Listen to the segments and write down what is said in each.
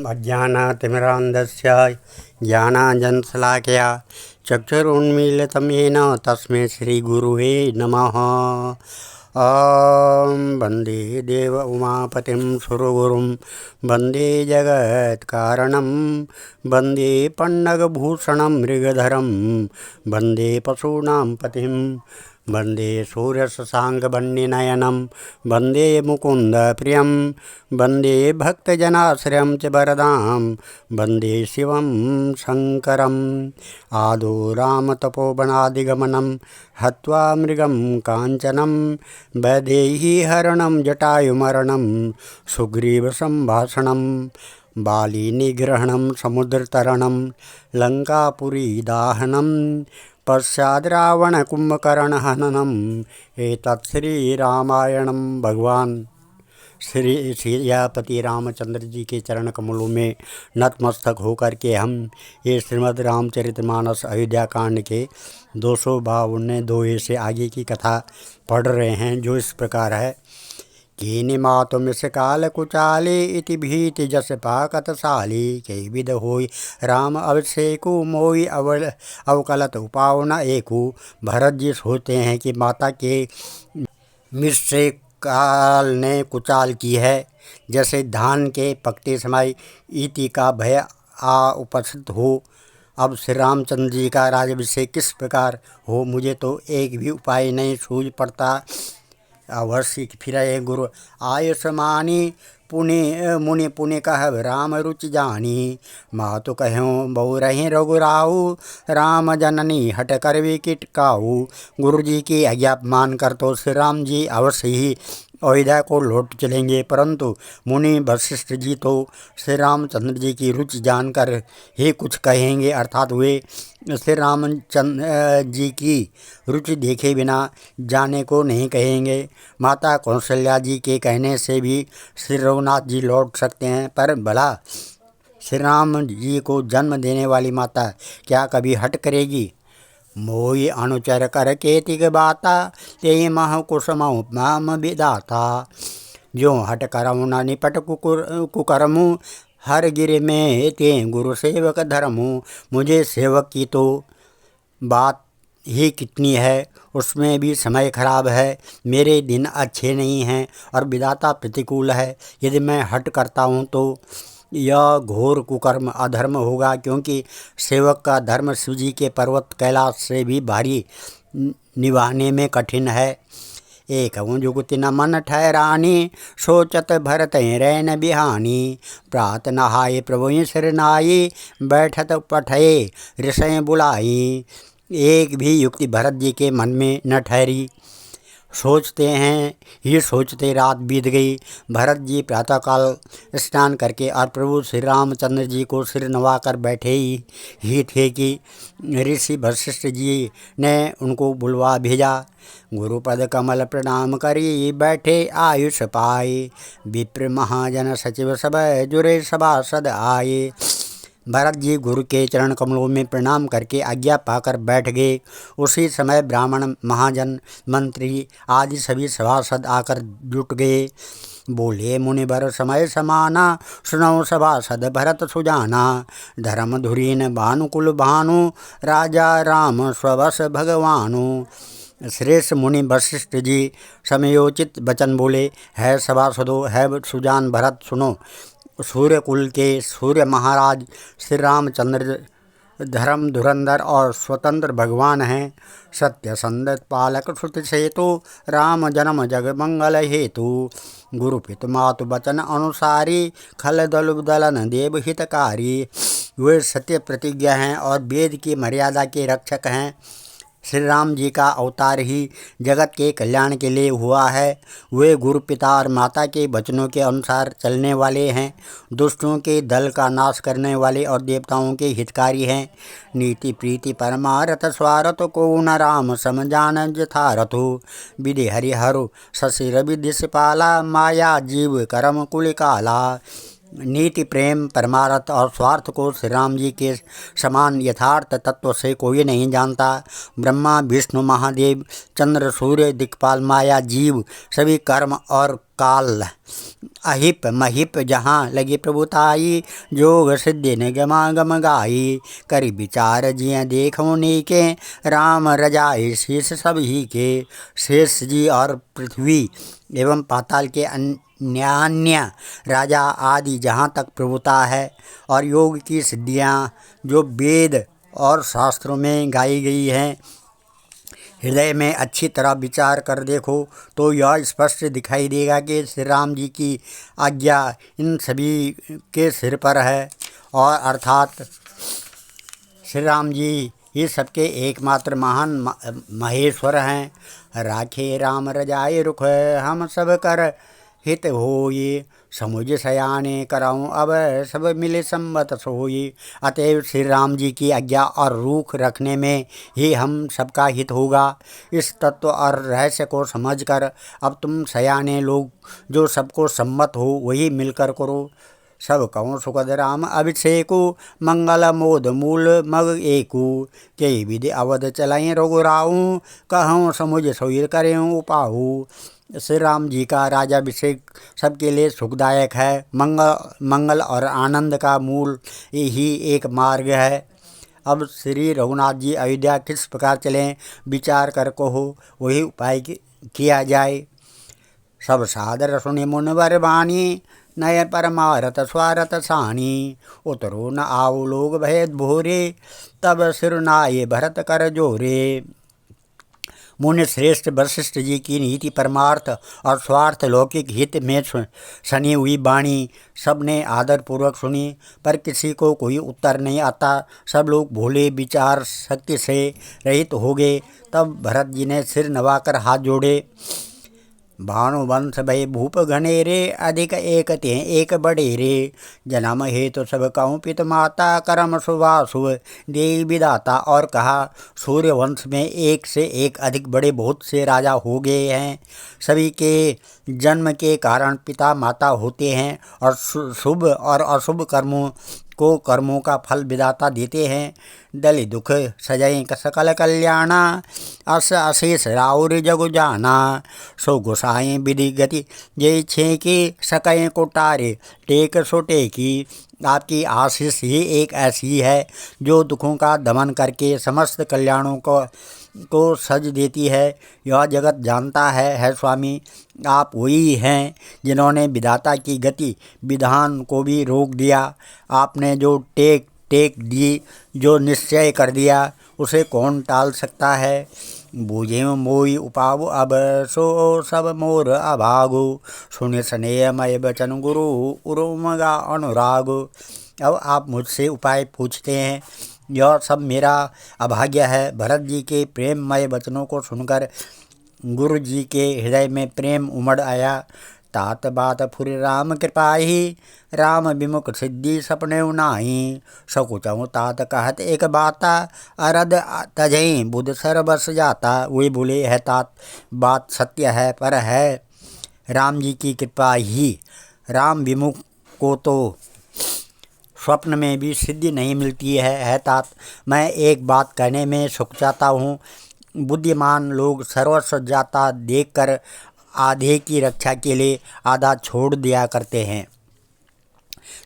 अज्ञानतिमिरान्धस्य ज्ञानाञ्जनशलाकया चक्षुरुन्मीलितं येन तस्मै श्रीगुरुवे नमः। ॐ वन्दे देव उमापतिं सुरगुरुं वन्दे जगत्कारणं वन्दे पन्नगभूषणं मृगधरं वन्दे पशूनां पतिं वन्दे सूर्यशशाङ्कवह्निनयनं वन्दे मुकुन्दप्रियं वन्दे भक्तजनाश्रयं च वरदां वन्दे शिवं शङ्करम्। आदौ रामतपोवनादिगमनं हत्वा मृगं काञ्चनं वैदेहीहरणं जटायुमरणं सुग्रीवसम्भाषणं बालीनिग्रहणं समुद्रतरणं लङ्कापुरीदाहनं पश्चाद् रावणकुम्भकर्णहननम्। एतत् श्रीरामायणं। भगवान श्री सियापति रामचंद्र जी के चरण कमलों में नतमस्तक होकर के हम ये श्रीमद् रामचरितमानस अयोध्या कांड के 252वें दोहे से आगे की कथा पढ़ रहे हैं, जो इस प्रकार है। कीनि मातु मिसकाल कुचाले इति भीति जस पाकत साली के विद होई राम अभिषेकु मोई अवकलत उपाव न एकु। भरत जी सोचते हैं कि माता के मिस्से काल ने कुचाल की है, जैसे धान के पकते समय ईति का भय आ उपस्थित हो। अब श्री रामचंद्र जी का राज्याभिषेक किस प्रकार हो, मुझे तो एक भी उपाय नहीं सूझ पड़ता। अवश्य फिर गुरु आयुष्मानी पुण्य मुनि पुण्य कह राम रुचि जानी। मातु कहो बहु रही रघुराऊ राम जननी हट कर विकिट काऊ। गुरु जी की आज्ञा मान कर तो श्री राम जी अवश्य ही अयोध्या को लौट चलेंगे, परंतु मुनि वशिष्ठ जी तो श्री रामचंद्र जी की रुचि जानकर ही कुछ कहेंगे, अर्थात वे श्री रामचंद्र जी की रुचि देखे बिना जाने को नहीं कहेंगे। माता कौशल्या जी के कहने से भी श्री रघुनाथ जी लौट सकते हैं, पर भला श्री राम जी को जन्म देने वाली माता क्या कभी हट करेगी। मोहि अनुचर कर केतिक बाता ते मह कुसुमऊ माम विदाता। जो हट करमु न निपट कुकरमु हर गिर में ते गुरु सेवक धर्मु। मुझे सेवक की तो बात ही कितनी है, उसमें भी समय खराब है, मेरे दिन अच्छे नहीं हैं और विधाता प्रतिकूल है। यदि मैं हट करता हूँ तो यह घोर कुकर्म अधर्म होगा, क्योंकि सेवक का धर्म शिवजी के पर्वत कैलाश से भी भारी निभाने में कठिन है। एक जुगति न मन ठहरानी सोचत भरत रैन बिहानी। प्रात नहाए प्रभु शरनाई बैठत पठे ऋषय बुलाई। एक भी युक्ति भरत जी के मन में न ठहरी। सोचते हैं ही सोचते रात बीत गई। भरत जी प्रातःकाल स्नान करके और प्रभु श्री रामचंद्र जी को सिर नवाकर बैठे ही थे कि ऋषि वशिष्ठ जी ने उनको बुलवा भेजा। गुरुपद कमल प्रणाम करी बैठे आयुष पाए। विप्र महाजन सचिव सब जुरे सभासद आए। भरत जी गुरु के चरण कमलों में प्रणाम करके आज्ञा पाकर बैठ गए। उसी समय ब्राह्मण महाजन मंत्री आदि सभी सभासद आकर जुट गए। बोले मुनिवर समय समाना सुनो सभासद भरत सुजाना। धर्म धुरीन भानुकुल भानु राजा राम स्ववश भगवानु। श्रेष्ठ मुनि वशिष्ठ जी समयोचित वचन बोले, है सभासदों, है सुजान भरत, सुनो। सूर्य कुल के सूर्य महाराज श्री रामचंद्र धर्म धुरंधर और स्वतंत्र भगवान हैं। सत्य संदत पालक श्रुति सेतु राम जन्म जग मंगल हेतु। गुरु पितु मातु वचन अनुसारी खल दल दलन देव हितकारी। वे सत्य प्रतिज्ञा हैं और वेद की मर्यादा के रक्षक हैं। श्री राम जी का अवतार ही जगत के कल्याण के लिए हुआ है। वे गुरु पिता और माता के वचनों के अनुसार चलने वाले हैं। दुष्टों के दल का नाश करने वाले और देवताओं के हितकारी हैं। नीति प्रीति परमारथ स्वारथ को न राम समझान जथारथु। विधि हरिहरु शशि रवि दिशपाला माया जीव करम कुल काला। नीति, प्रेम, परमार्थ और स्वार्थ को श्री राम जी के समान यथार्थ तत्व से कोई नहीं जानता। ब्रह्मा, विष्णु, महादेव, चंद्र, सूर्य, दिक्पाल, माया, जीव, सभी कर्म और काल, अहिप महिप जहाँ लगी प्रभुताई, जोग सिद्धि निगमागम गाई, करि विचार जिय देखो नीके, राम रजाए शेष सब ही के। शेष जी और पृथ्वी एवं पाताल के अन्यान्य राजा आदि जहाँ तक प्रभुता है और योग की सिद्धियाँ जो वेद और शास्त्रों में गाई गई हैं, हृदय में अच्छी तरह विचार कर देखो तो यह स्पष्ट दिखाई देगा कि श्री राम जी की आज्ञा इन सभी के सिर पर है, और अर्थात श्री राम जी ये सबके एकमात्र महान महेश्वर हैं। राखे राम रजाए रुख, हम सब कर हित होई, समुझ सयाने कराऊँ अब सब मिले सम्मत सोई। अतएव श्री राम जी की आज्ञा और रूख रखने में ही हम सबका हित होगा। इस तत्व और रहस्य को समझकर अब तुम सयाने लोग जो सबको सम्मत हो वही मिलकर करो। सब कहूँ सुखद राम अभिषेकु, मंगल मोद मूल मग एकु, के विधि अवध चलाएँ रघुराऊँ, कहूँ समुझ सोई करें उपाहु। श्री राम जी का राजाभिषेक सबके लिए सुखदायक है। मंगल और आनंद का मूल ही एक मार्ग है। अब श्री रघुनाथ जी अयोध्या किस प्रकार चलें विचार कर कहो, वही उपाय किया जाए। सब सादर सुनि मुनिवर बानी, नय परमारथ स्वारथ सानी, उतरो न आओ लोग भय भोरे, तब सिरुनाये भरत कर जोरे। मुनि श्रेष्ठ वशिष्ठ जी की नीति, परमार्थ और स्वार्थ लौकिक हित में सनी हुई वाणी सबने आदर पूर्वक सुनी, पर किसी को कोई उत्तर नहीं आता। सब लोग भोले विचार शक्ति से रहित हो गए। तब भरत जी ने सिर नवाकर हाथ जोड़े। भानुवंश भय भूप घनेरे, अधिक एक ते एक बडेरे, जन्म हेतु सब कहूँ पित माता, कर्म शुभाशुभ देवी विदाता। और कहा, सूर्यवंश में एक से एक अधिक बड़े बहुत से राजा हो गए हैं। सभी के जन्म के कारण पिता माता होते हैं और शुभ और अशुभ कर्मों का फल विदाता देते हैं। दलि दुख सजय सकल कल्याणा, अस अशेष राउर जगु जाना, सो गोसाएँ विधि गति जय छे की, सकय को टारे टेक सो टेकी। आपकी आशीष ही एक ऐसी है जो दुखों का दमन करके समस्त कल्याणों को सज देती है। यह जगत जानता है स्वामी, आप वही हैं जिन्होंने विधाता की गति विधान को भी रोक दिया। आपने जो टेक दी, जो निश्चय कर दिया, उसे कौन टाल सकता है। बूझे मोई उपाव अब, सो सब मोर अभागु, सुने स्नेहमय बचन गुरु, उरुमगा अनुराग। अब आप मुझसे उपाय पूछते हैं, यह सब मेरा अभाग्य है। भरत जी के प्रेममय वचनों को सुनकर गुरु जी के हृदय में प्रेम उमड़ आया। तात बात फुर राम कृपाही, राम विमुख सिद्धि सपने उनाही, सकुचऊ तात कहत एक बाता, अरद तजई बुध सर बस जाता। वे बोले, है तात, बात सत्य है, पर है राम जी की कृपा ही। राम विमुख को तो स्वप्न में भी सिद्धि नहीं मिलती है तात। मैं एक बात कहने में सुख चाहता हूँ। बुद्धिमान लोग सर्वस्व जाता देखकर आधे की रक्षा के लिए आधा छोड़ दिया करते हैं।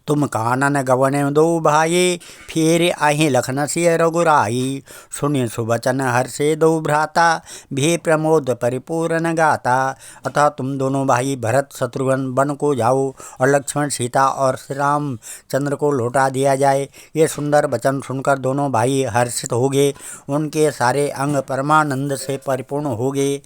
तुम कानन गवन दो भाई, फिर आही लखन से रघुराई, सुनि सुबचन हर्षे दो भ्राता, भी प्रमोद परिपूर्ण गाता। अतः तुम दोनों भाई भरत शत्रुघ्न वन को जाओ और लक्ष्मण सीता और श्री राम चंद्र को लौटा दिया जाए। ये सुंदर वचन सुनकर दोनों भाई हर्षित हो गए। उनके सारे अंग परमानंद से परिपूर्ण हो गए।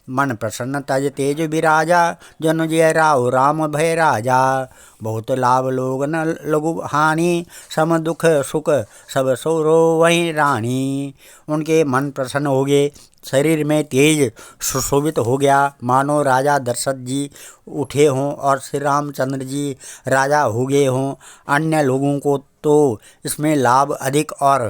मन प्रसन्न तज तेज विराजा, जन जय राव राम भय राजा, बहुत लाभ लोग न लघु हानि, सम दुख सुख सब सोरो वहीं रानी। उनके मन प्रसन्न हो गए शरीर में तेज सुशोभित हो गया, मानो राजा दशरथ जी उठे हों और श्री रामचंद्र जी राजा हो गए हों। अन्य लोगों को तो इसमें लाभ अधिक और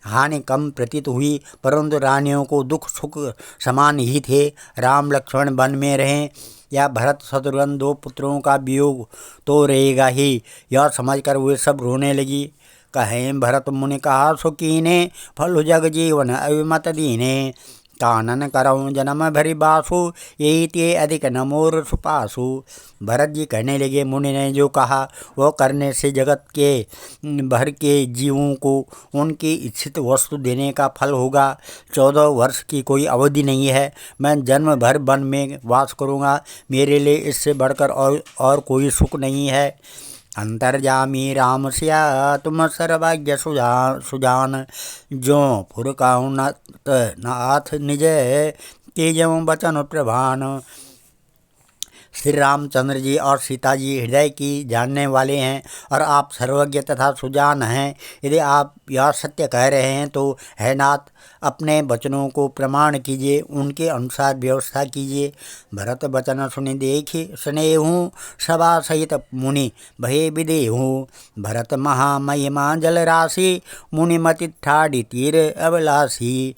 हानि कम प्रतीत हुई, परंतु रानियों को दुख सुख समान ही थे। राम लक्ष्मण वन में रहें या भरत शत्रुघ्न दो पुत्रों का वियोग तो रहेगा ही, यह समझकर वे सब रोने लगी। कहें भरत मुनि कहा सुकीने, फल जग जीवन अभिमत दीने। कानन करऊँ जन्म भरि बासु, यही ते अधिक नमोर सुपासु। भरत जी कहने लगे, मुनि ने जो कहा वह करने से जगत के भर के जीवों को उनकी इच्छित वस्तु देने का फल होगा। 14 वर्ष की कोई अवधि नहीं है, मैं जन्म भर वन में वास करूँगा। मेरे लिए इससे बढ़कर और कोई सुख नहीं है। अंतर्जामी राम सिया तुम सर्वज्ञ सुजान, जो पुर काहु नाथ निज तेजम बचन प्रभान। श्री रामचंद्र जी और सीता जी हृदय की जानने वाले हैं और आप सर्वज्ञ तथा सुजान हैं। यदि आप यह सत्य कह रहे हैं तो है नाथ, अपने वचनों को प्रमाण कीजिए, उनके अनुसार व्यवस्था कीजिए। भरत वचन सुनि देखी स्नेहूँ, सभा सहित मुनि भये विदेहूँ। भरत महामहिमा जल राशि, मुनिमति ठाड़ी तीर अभिलाषी।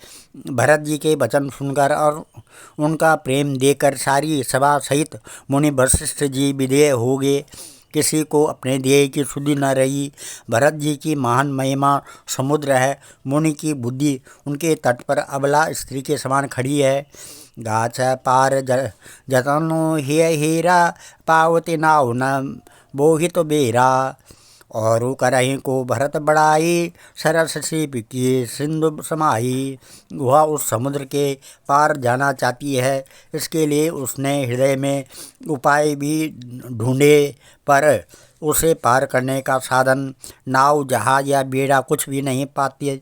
भरत जी के वचन सुनकर और उनका प्रेम देकर सारी सभा सहित मुनि वशिष्ठ जी विधेय हो गए। किसी को अपने ध्येय की सुधि न रही। भरत जी की महान महिमा समुद्र है, मुनि की बुद्धि उनके तट पर अबला स्त्री के समान खड़ी है। गाछ पार जतनु हीरा, पावती नाव न बोहित बेरा। और करहीं को भरत बढ़ाई, सरस सीप की सिंधु समाई। वह उस समुद्र के पार जाना चाहती है, इसके लिए उसने हृदय में उपाय भी ढूंढे, पर उसे पार करने का साधन नाव जहाज या बेड़ा कुछ भी नहीं पाती।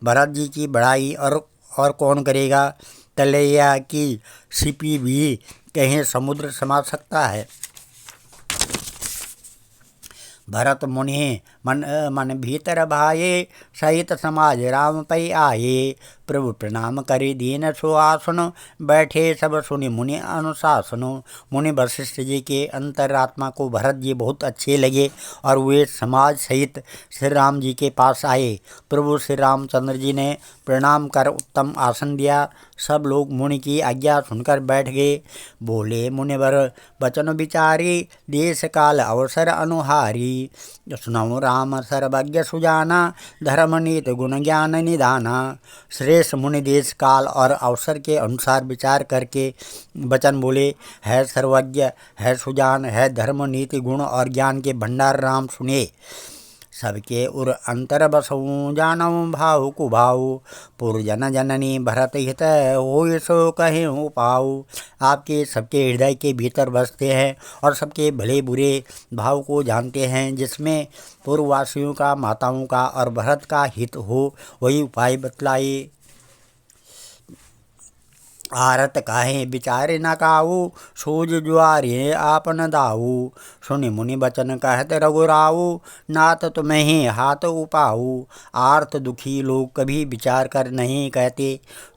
भरत जी की बढ़ाई और कौन करेगा। तलैया की सीपी भी कहीं समुद्र समा सकता है। भरत मुनि मन भीतर भाये, सहित समाज राम पै आये। प्रभु प्रणाम करि दीन सुआसन, बैठे सब सुनि मुनि अनुशासन। मुनि वशिष्ठ जी के अंतरात्मा को भरत जी बहुत अच्छे लगे और वे समाज सहित श्री राम जी के पास आए। प्रभु श्री रामचंद्र जी ने प्रणाम कर उत्तम आसन दिया। सब लोग मुनि की आज्ञा सुनकर बैठ गए। बोले मुनिवर वचन विचारी, देश काल अवसर अनुहारी। सुनऊ राम सर्वज्ञ सुजाना, धर्म नीति गुण ज्ञान निदाना। श्रेष्ठ मुनि देश काल और अवसर के अनुसार विचार करके वचन बोले। है सर्वज्ञ, है सुजान, है धर्म नीति गुण और ज्ञान के भंडार राम सुने। सबके उर अंतर बसऊँ, जानऊँ भाव कुभाऊ। पुरजन जननी भरत हित, हो सो कहें पाऊ। आपके सबके हृदय के भीतर बसते हैं और सबके भले बुरे भाव को जानते हैं। जिसमें पूर्ववासियों का, माताओं का और भरत का हित हो, वही उपाय बतलाए। आरत काहे विचारे न काऊ, सूझ जुआरे आपन दाऊ। सुनि मुनि वचन कहत रघुराऊ, नाथ तुम्हें ही हाथ उपाऊ। आर्त दुखी लोग कभी विचार कर नहीं कहते,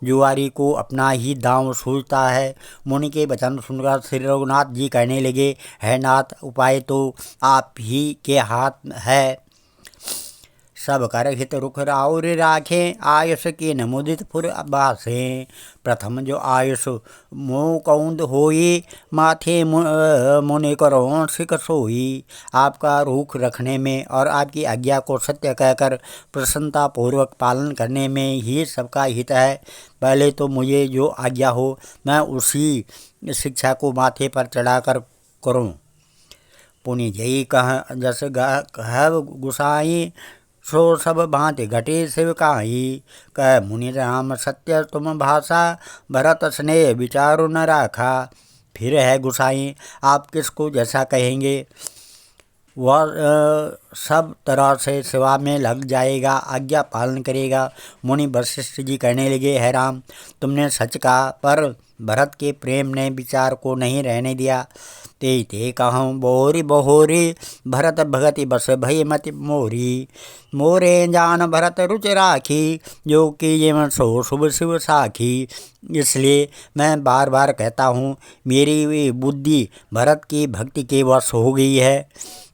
जुआरी को अपना ही दांव सूझता है। मुनि के वचन सुनकर श्री रघुनाथ जी कहने लगे, है नाथ, उपाय तो आप ही के हाथ है। सब कर हित रुख राउर राखें, आयुष की नमुदित पुर बासें। प्रथम जो आयुष मोह कौंद होई, माथे मुनि करो सिक सोई। आपका रुख रखने में और आपकी आज्ञा को सत्य कहकर प्रसन्नता पूर्वक पालन करने में ही सबका हित है। पहले तो मुझे जो आज्ञा हो मैं उसी शिक्षा को माथे पर चढ़ाकर करूं। पुनि जई कह जस कह गुसाई, सो सब भांति घटे शिवकाई। कह मुनि राम सत्य तुम भाषा, भरत स्नेह विचारु न राखा। फिर है गुसाई, आप किसको जैसा कहेंगे वह सब तरह से सेवा में लग जाएगा, आज्ञा पालन करेगा। मुनि वशिष्ठ जी कहने लगे, है राम, तुमने सच कहा, पर भरत के प्रेम ने विचार को नहीं रहने दिया। ते ते कहूँ बोरी बहोरी, भरत भगति बस भई मति मोरी। मोरे जान भरत रुच राखी, जो कि ये मन सो शुभ शिव साखी। इसलिए मैं बार बार कहता हूँ, मेरी बुद्धि भरत की भक्ति के वश हो गई है।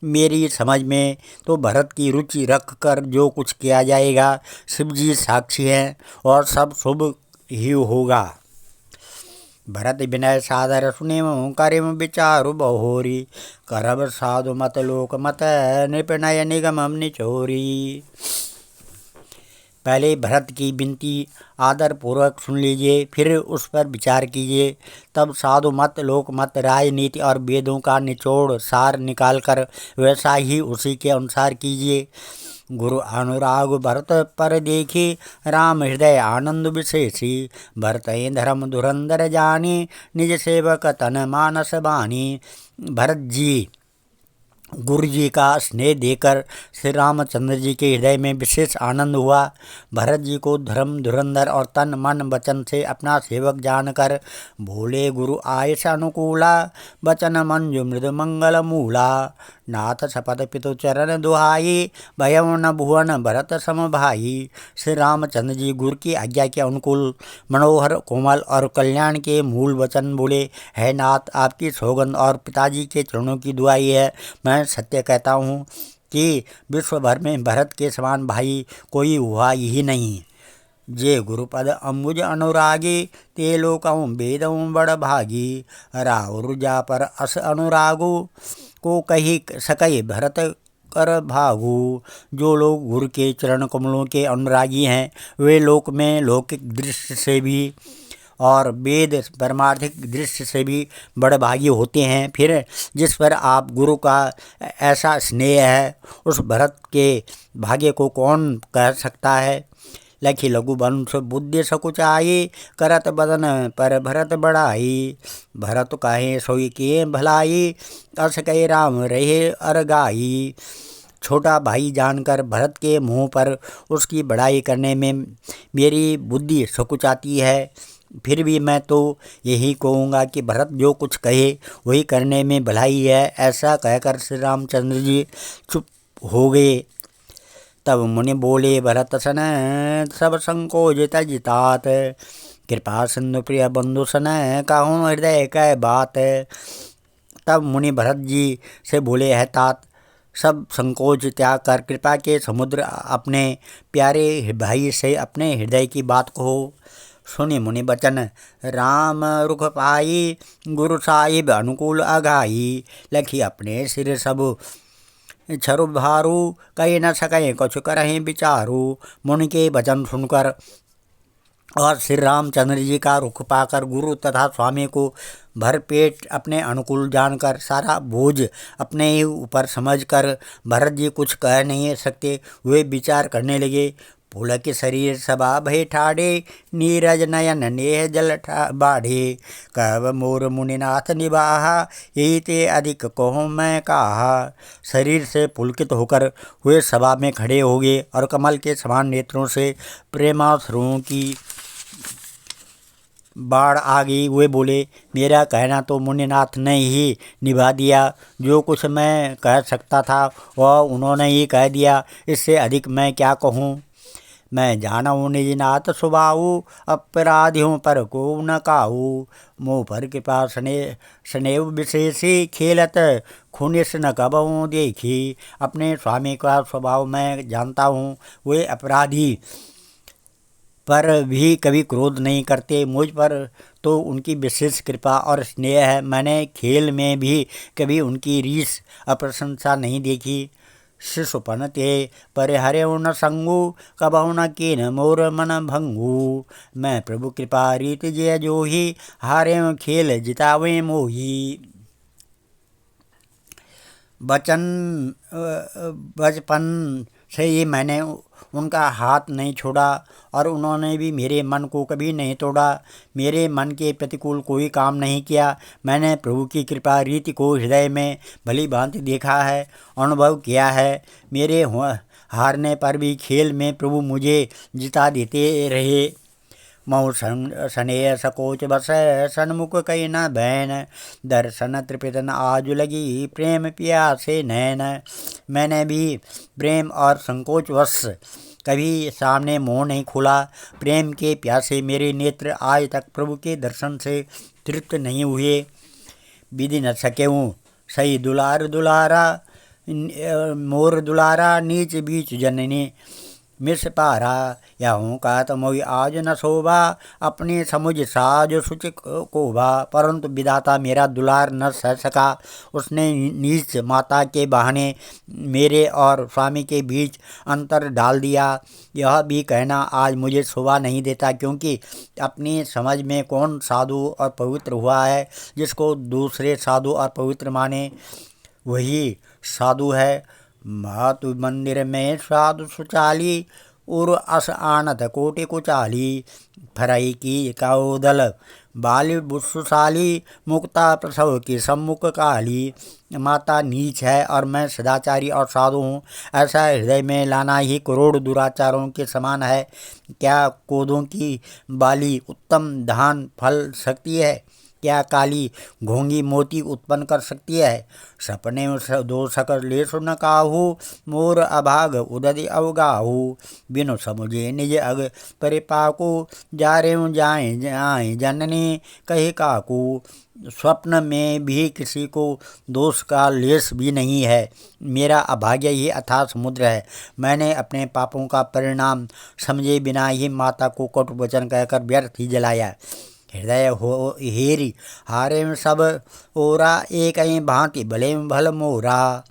मेरी समझ में तो भरत की रुचि रख कर जो कुछ किया जाएगा, शिवजी साक्षी हैं और सब शुभ ही होगा। भरत विनय सादर सुने करिम विचारु बहोरी, करब साधु मत लोक मत नृपनय निगम निचोरी। पहले भरत की विनती आदर पूर्वक सुन लीजिए, फिर उस पर विचार कीजिए। तब साधु मत लोक मत राजनीति और वेदों का निचोड़ सार निकालकर वैसा ही उसी के अनुसार कीजिए। गुरु अनुराग भरत पर देखी, राम हृदय आनंद विशेषी। भरत धर्म धुरंधर जानी, निज सेवक तन मानस बानी। भरत जी गुरु जी का स्नेह देकर श्री रामचंद्र जी के हृदय में विशेष आनंद हुआ। भरत जी को धर्म धुरंधर और तन मन वचन से अपना सेवक जानकर भोले गुरु आयस अनुकूला, वचन मंजु मृदु मंगल मूला। नाथ शपथ पितु चरण दुहाई, भयम न भुवन भरत सम भाई। श्री रामचंद्र जी गुरु की आज्ञा के अनुकूल मनोहर कोमल और कल्याण के मूल वचन बोले, है नाथ आपकी सौगंध और पिताजी के चरणों की दुआई है। मैं सत्य कहता हूँ कि विश्व भर में भरत के समान भाई कोई हुआ ही नहीं। जे गुरुपद अम्बुज अनुरागी, ते लोकऊँ वेदऊँ बड़ भागी। राउरुजा पर अस अनुरागु, को कही सकई भरत कर भागु। जो लोग गुरु के चरण कमलों के अनुरागी हैं, वे लोक में लौकिक दृष्टि से भी और वेद परमार्थिक दृष्टि से भी बड़भागी होते हैं। फिर जिस पर आप गुरु का ऐसा स्नेह है, उस भरत के भाग्य को कौन कह सकता है। लखी लघु वंश बुद्धि सकुचाई, करत बदन पर भरत बढ़ाई। भरत काहे सोई किए भलाई, अस कहे राम रहे अरगाई। छोटा भाई जानकर भरत के मुँह पर उसकी बड़ाई करने में मेरी बुद्धि सकुचाती है। फिर भी मैं तो यही कहूँगा कि भरत जो कुछ कहे वही करने में भलाई है। ऐसा कहकर श्री रामचंद्र जी चुप हो गए। तब मुनि बोले, भरत सन सब संकोच जितात, कृपा सिंधु प्रिय बंधु सन कहूँ हृदय कह बात। तब मुनि भरत जी से बोले, है तात, सब संकोच त्याग कर कृपा के समुद्र अपने प्यारे भाई से अपने हृदय की बात कहो। सुनि मुनि बचन राम रुख पाई, गुरु साहिब अनुकूल अघाई। लखी अपने सिर सब छरु भारू, कही न सकें कुछ करें विचारू। मुनि के वचन सुनकर और श्री रामचंद्र जी का रुख पाकर गुरु तथा स्वामी को भरपेट अपने अनुकूल जानकर सारा बोझ अपने ही ऊपर समझकर भरत जी कुछ कह नहीं सकते। वे विचार करने लगे। पुलक शरीर सभा भय ठाड़े, नीरज नयन नेह जल बाढ़े। कब मोर मुनिनाथ निबाहा, यही ते अधिक कहूँ मैं कहा। शरीर से पुलकित होकर वे सभा में खड़े हो गए और कमल के समान नेत्रों से प्रेमाश्रुओं की बाढ़ आ गई। वे बोले, मेरा कहना तो मुनिनाथ ने ही निभा दिया। जो कुछ मैं कह सकता था वह उन्होंने ही कह दिया। इससे अधिक मैं क्या कहूँ। मैं जानूँ निज नाथ सुबाऊ, अपराधियों पर को न काऊ। मुँह पर कृपा स्नेह विशेषी, खेलत खुनिस न कबहूँ देखी। अपने स्वामी का स्वभाव मैं जानता हूँ। वे अपराधी पर भी कभी क्रोध नहीं करते। मुझ पर तो उनकी विशेष कृपा और स्नेह है। मैंने खेल में भी कभी उनकी रीस अप्रशंसा नहीं देखी। शिशुपन ते परिहरे न संगु, कबहु न कीन मोर मन भंगु। मैं प्रभु कृपा रीत जय जोही, हारे खेल जितावे मोही। बचपन से ही मैंने उनका हाथ नहीं छोड़ा और उन्होंने भी मेरे मन को कभी नहीं तोड़ा। मेरे मन के प्रतिकूल कोई काम नहीं किया। मैंने प्रभु की कृपा रीति को हृदय में भली भांति देखा है, अनुभव किया है। मेरे हारने पर भी खेल में प्रभु मुझे जिता देते रहे। मऊ सनेय सकोच बस सन्मुख कई न बैन, दर्शन त्रिपित न आजु लगी प्रेम प्यासे नैन। मैंने भी प्रेम और संकोच वश कभी सामने मुँह नहीं खोला। प्रेम के प्यासे मेरे नेत्र आज तक प्रभु के दर्शन से तृप्त नहीं हुए। विधि न सकेऊँ सही दुलार दुलारा, मोर दुलारा नीच बीच जननी मिस पारा। या हूँ का तो मोई आज न शोभा, अपने समुझ साज सुच कोभा। परंतु विधाता मेरा दुलार न सह सका। उसने नीच माता के बहाने मेरे और स्वामी के बीच अंतर डाल दिया। यह भी कहना आज मुझे शोभा नहीं देता, क्योंकि अपनी समझ में कौन साधु और पवित्र हुआ है। जिसको दूसरे साधु और पवित्र माने वही साधु है। मातु मंदिर में साधु सुचाली, उर अस आनत कोटि कुचाली। फरई की कौदल बाली बुस्सुशाली, मुक्ता प्रसव की सम्मुख काली। माता नीच है और मैं सदाचारी और साधु हूँ, ऐसा हृदय में लाना ही करोड़ दुराचारों के समान है। क्या कोदों की बाली उत्तम धान फल सकती है? क्या काली घोंगी मोती उत्पन्न कर सकती है? सपने दो सकर ले सुन काहू, मोर अभाग उदधि अवगाहू। बिनु समुझे निज अग परिपाकू, जा रे जाए जाए जननी कहे काकू। स्वप्न में भी किसी को दोष का लेस भी नहीं है। मेरा अभाग्य ही अथाह समुद्र है। मैंने अपने पापों का परिणाम समझे बिना ही माता को कटु वचन कहकर व्यर्थ ही जलाया। हृदय हो हेरी हारे में सब ओरा, एक भांति भले में भल मोरा।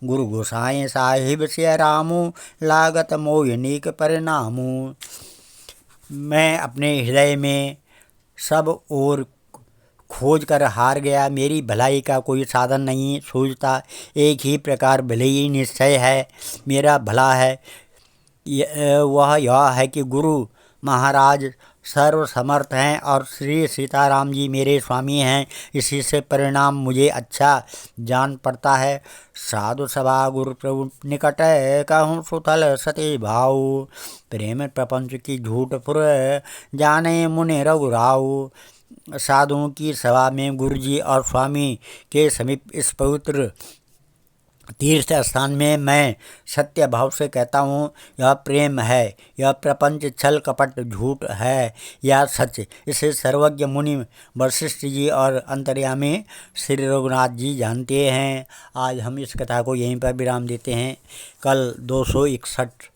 गुरु गोसाई साहिब से रामू, लागत मोहिनीक परिणामू। मैं अपने हृदय में सब ओर खोज कर हार गया। मेरी भलाई का कोई साधन नहीं सूझता। एक ही प्रकार भले ही निश्चय है, मेरा भला है। वह यह है कि गुरु महाराज सर्वसमर्थ हैं और श्री सीताराम जी मेरे स्वामी हैं। इसी से परिणाम मुझे अच्छा जान पड़ता है। साधु सभा गुरु प्रभु निकट कहूँ सुथल सती भाव, प्रेम प्रपंच की झूठ पुर जाने मुनि रघुराव। साधुओं की सभा में गुरु जी और स्वामी के समीप इस पवित्र तीर्थ स्थान में मैं सत्य भाव से कहता हूँ, यह प्रेम है, यह प्रपंच छल कपट झूठ है या सच। इसे सर्वज्ञ मुनि वशिष्ठ जी और अंतर्यामी श्री रघुनाथ जी जानते हैं। आज हम इस कथा को यहीं पर विराम देते हैं। कल 261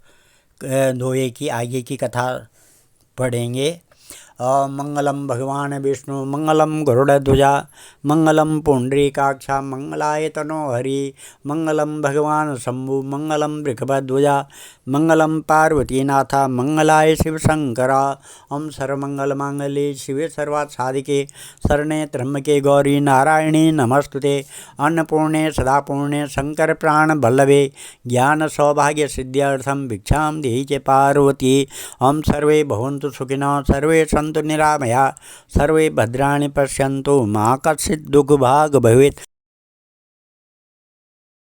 दोहे की आगे की कथा पढ़ेंगे। मंगलम भगवान विष्णु मंगलम गरुड़ध्वजा, मंगलम पुंडरीकाक्षा मंगलाय तनोहरि। मंगलम भगवान शंभु मंगलम वृषभध्वजा, मंगलम पार्वतीनाथा मंगलाय शिव शंकरा। ओम सर्वमंगल मांगल्ये शिवे सर्वार्थ साधिके, शरणे त्र्यंबके गौरी नारायणी नमस्तुते। अन्नपूर्णे सदापूर्णे शंकर प्राण वल्लभे, ज्ञान सौभाग्य सिद्ध्यर्थम भिक्षाम देहि च पार्वती। ओम सर्वे भवन्तु सुखिनः, सर्वे सन्तु निरामया, सर्वे भद्राणि पश्यन्तु मा कश्चित् दुःखभाग् भवेत्।